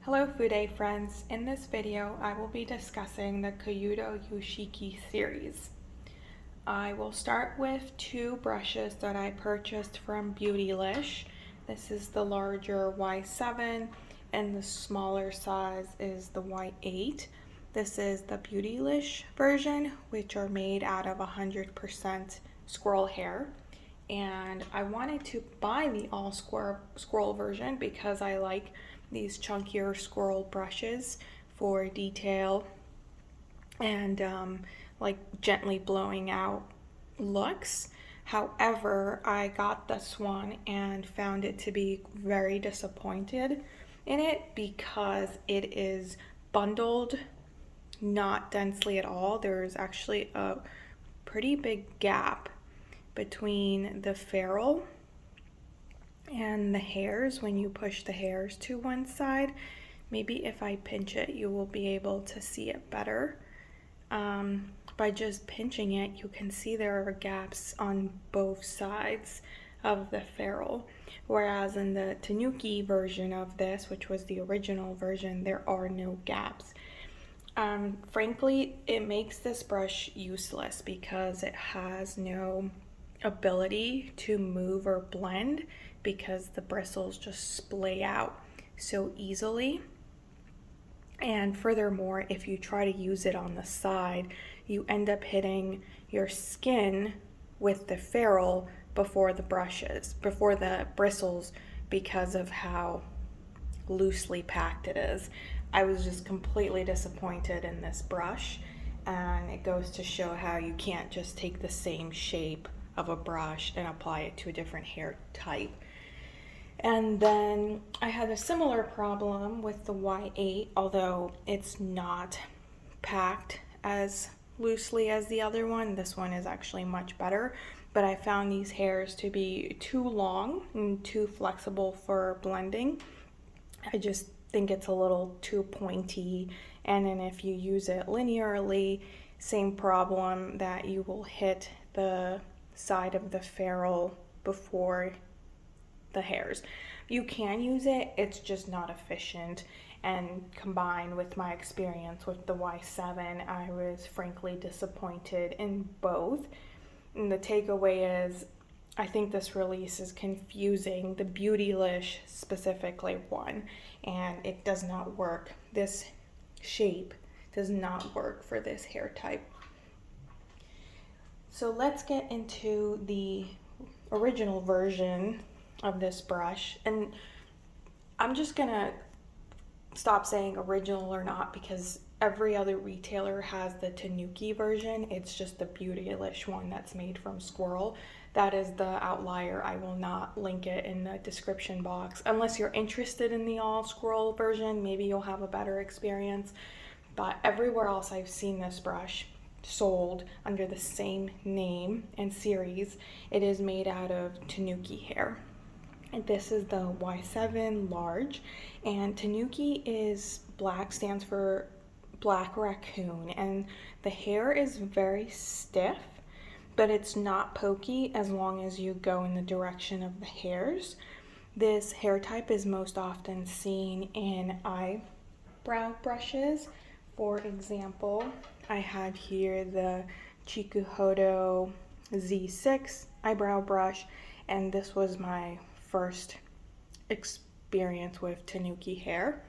Hello Fude friends, in this video I will be discussing the Koyudo Yoshiki series. I will start with two brushes that I purchased from Beautylish. This is the larger Y7 and the smaller size is the Y8. This is the Beautylish version, which are made out of 100% squirrel hair. And I wanted to buy the all squirrel version because I like these chunkier squirrel brushes for detail and like gently blowing out looks. However, I got this one and found it to be very disappointed in it because it is bundled not densely at all. There's actually a pretty big gap between the ferrule and the hairs when you push the hairs to one side. Maybe if I pinch it, you will be able to see it better. By just pinching it, you can see there are gaps on both sides of the ferrule. Whereas in the Tanuki version of this, which was the original version, there are no gaps. Frankly, it makes this brush useless because it has no ability to move or blend because the bristles just splay out so easily. And furthermore, if you try to use it on the side, you end up hitting your skin with the ferrule before the bristles because of how loosely packed it is. I was just completely disappointed in this brush, and it goes to show how you can't just take the same shape of a brush and apply it to a different hair type. And then I had a similar problem with the Y8, although it's not packed as loosely as the other one. This one is actually much better, but I found these hairs to be too long and too flexible for blending. I just think it's a little too pointy, and then if you use it linearly, same problem that you will hit the side of the ferrule before the hairs. You can use it, it's just not efficient, and combined with my experience with the Y7, I was frankly disappointed in both. And the takeaway is, I think this release is confusing the Beautylish specifically one, and it does not work. This shape does not work for this hair type. So let's get into the original version of this brush, and I'm just gonna stop saying original or not because every other retailer has the Tanuki version. It's just the Beautylish one that's made from squirrel. That is the outlier. I will not link it in the description box unless you're interested in the all squirrel version. Maybe you'll have a better experience, but everywhere else I've seen this brush sold under the same name and series, it is made out of Tanuki hair. And this is the Y7 large, and Tanuki is black, stands for black raccoon, and the hair is very stiff, but it's not pokey as long as you go in the direction of the hairs. This hair type is most often seen in eyebrow brushes. For example, I have here the Koyudo Z6 eyebrow brush, and this was my first experience with Tanuki hair.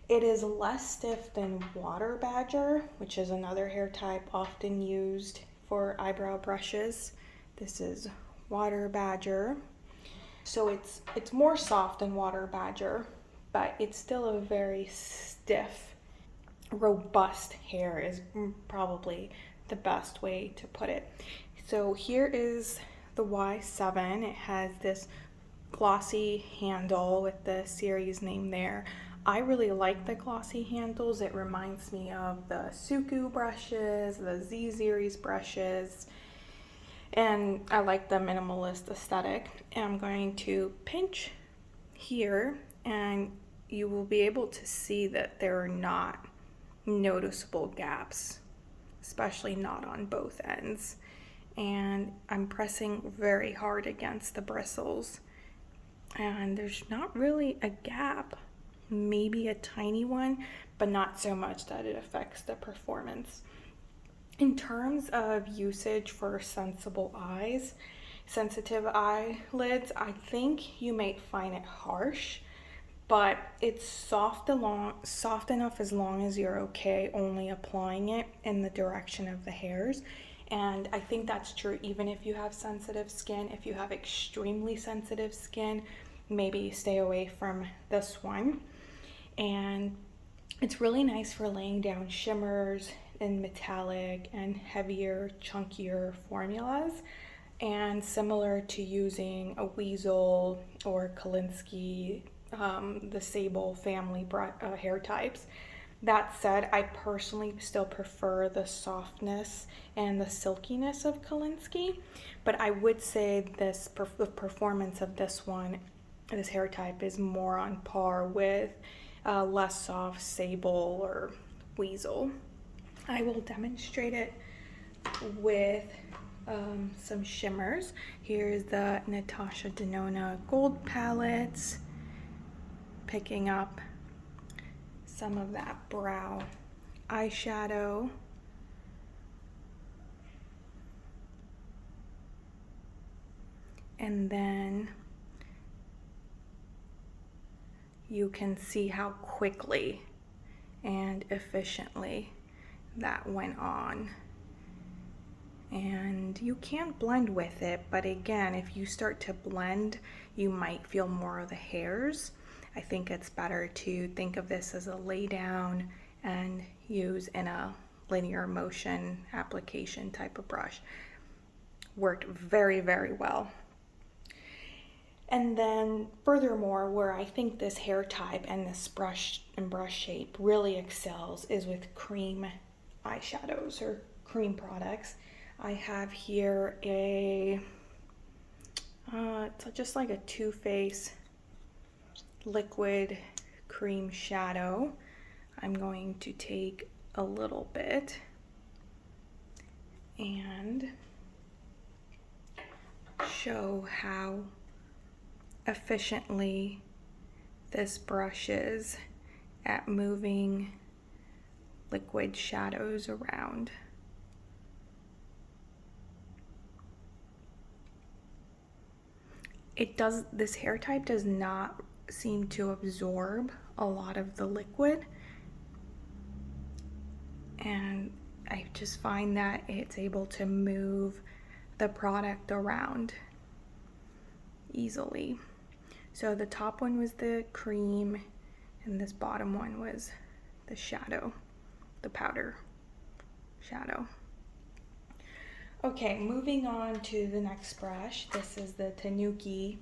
It is less stiff than water badger, which is another hair type often used for eyebrow brushes. This is water badger. So it's more soft than water badger, but it's still a very stiff, robust hair is probably the best way to put it. So here is the Y7. It has this glossy handle with the series name there. I really like the glossy handles. It reminds me of the Suku brushes, the Z series brushes, and I like the minimalist aesthetic. And I'm going to pinch here, and you will be able to see that there are not noticeable gaps, especially not on both ends. And I'm pressing very hard against the bristles, and there's not really a gap maybe a tiny one, but not so much that it affects the performance. In terms of usage for sensitive eyelids, I think you may find it harsh, but it's soft enough as long as you're okay only applying it in the direction of the hairs. And I think that's true even if you have sensitive skin. If you have extremely sensitive skin, maybe stay away from this one. And it's really nice for laying down shimmers and metallic and heavier, chunkier formulas. And similar to using a Weasel or Kolinsky, the Sable family hair types. That said, I personally still prefer the softness and the silkiness of Kolinsky, but I would say the performance of this hair type is more on par with less soft Sable or Weasel. I will demonstrate it with some shimmers. Here's the Natasha Denona Gold Palettes, picking up some of that brow eyeshadow. And then you can see how quickly and efficiently that went on. And you can't blend with it, but again, if you start to blend, you might feel more of the hairs. I think it's better to think of this as a lay down and use in a linear motion application type of brush. Worked very, very well. And then furthermore, where I think this hair type and this brush and brush shape really excels is with cream eyeshadows or cream products. I have here it's just like a Too Faced liquid cream shadow. I'm going to take a little bit and show how efficiently this brush is at moving liquid shadows around. This hair type does not seem to absorb a lot of the liquid, and I just find that it's able to move the product around easily. So the top one was the cream and this bottom one was the shadow, the powder shadow. Okay, moving on to the next brush. This is the Tanuki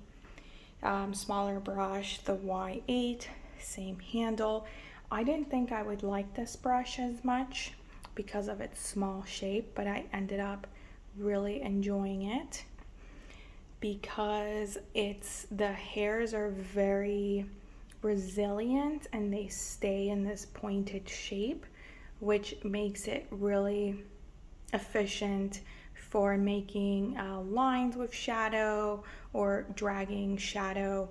smaller brush, the Y8, same handle. I didn't think I would like this brush as much because of its small shape, but I ended up really enjoying it because the hairs are very resilient and they stay in this pointed shape, which makes it really efficient for making lines with shadow or dragging shadow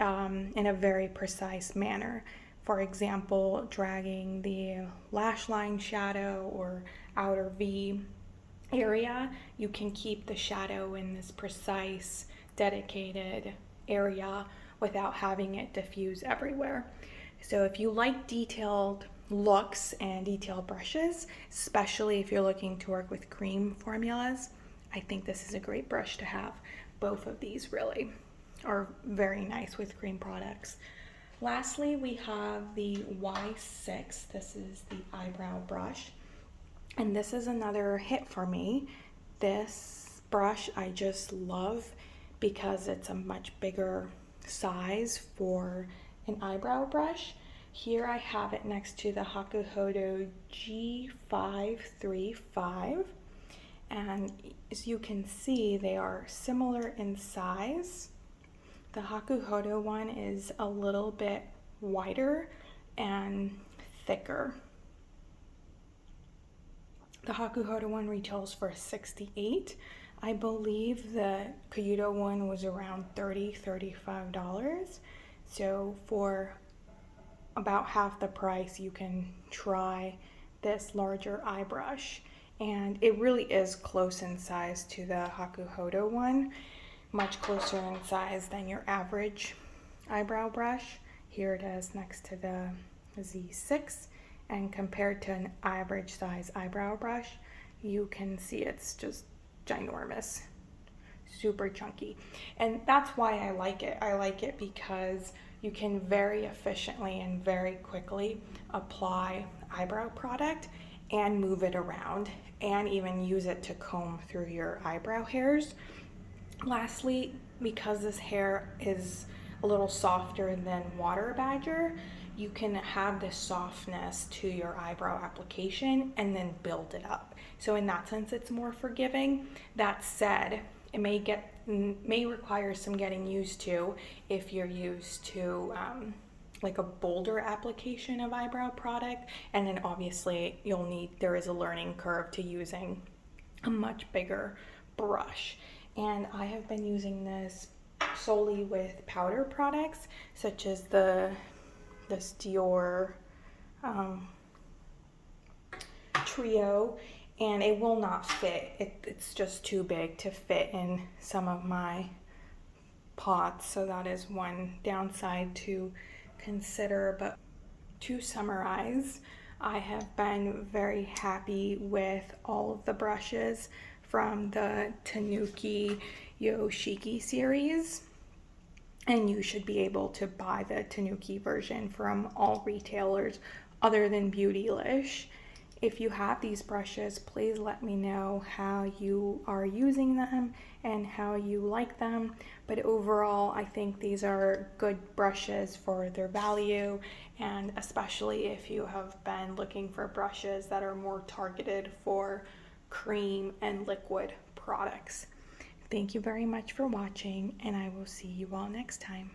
in a very precise manner. For example, dragging the lash line shadow or outer V area, you can keep the shadow in this precise, dedicated area without having it diffuse everywhere. So if you like detailed looks and detailed brushes, especially if you're looking to work with cream formulas, I think this is a great brush to have. Both of these really are very nice with cream products. Lastly, we have the Y6. This is the eyebrow brush, and this is another hit for me. This brush I just love because it's a much bigger size for an eyebrow brush. Here I have it next to the Koyudo G535, and as you can see, they are similar in size. The Koyudo one is a little bit wider and thicker. The Koyudo one retails for $68. I believe the Koyudo one was around $35. So for about half the price, you can try this larger eye brush. And it really is close in size to the Hakuhodo one, much closer in size than your average eyebrow brush. Here it is next to the Z6, and compared to an average size eyebrow brush, you can see it's just ginormous, super chunky. And that's why I like it. I like it because you can very efficiently and very quickly apply eyebrow product and move it around, and even use it to comb through your eyebrow hairs. Lastly, because this hair is a little softer than water badger, you can have this softness to your eyebrow application and then build it up. So in that sense, it's more forgiving. That said, it may require some getting used to if you're used to like a bolder application of eyebrow product, and then obviously there is a learning curve to using a much bigger brush. And I have been using this solely with powder products, such as this Dior trio, and it will not fit. It's just too big to fit in some of my pots, so that is one downside to consider. But to summarize, I have been very happy with all of the brushes from the Tanuki Yoshiki series, and you should be able to buy the Tanuki version from all retailers other than Beautylish. If you have these brushes, please let me know how you are using them and how you like them. But overall, I think these are good brushes for their value, and especially if you have been looking for brushes that are more targeted for cream and liquid products. Thank you very much for watching, and I will see you all next time.